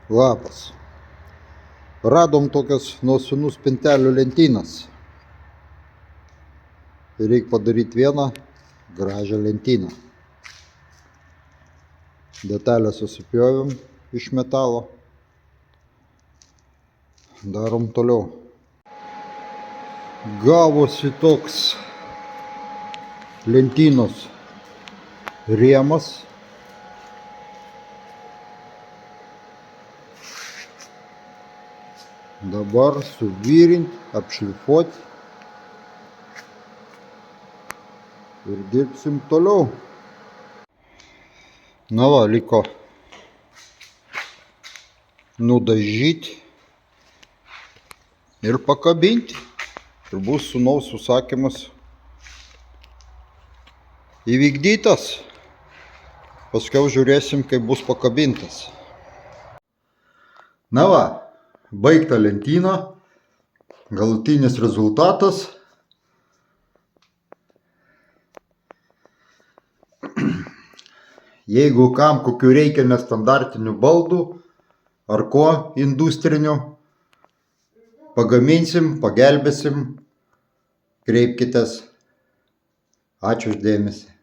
Labas. Radom tokias nuosinų spintelių lentynas. Reikia padaryti vieną gražią lentyną. Detalę susipjovėm iš metalo. Darom toliau. Gavosi toks lentynos rėmas. Dabar suvirinti, apšlifuoti ir dirbsim toliau. Na va, liko nudažyti ir pakabinti. Ir bus sūnaus užsakymas įvykdytas. Paskiau žiūrėsim, kaip bus pakabintas. Na va, baigta lentyna, galutinis rezultatas. Jeigu kam kokių reikia nestandartinių baldų ar ko industrinių, pagaminsim, pagelbėsim, kreipkitės. Ačiū už dėmesį.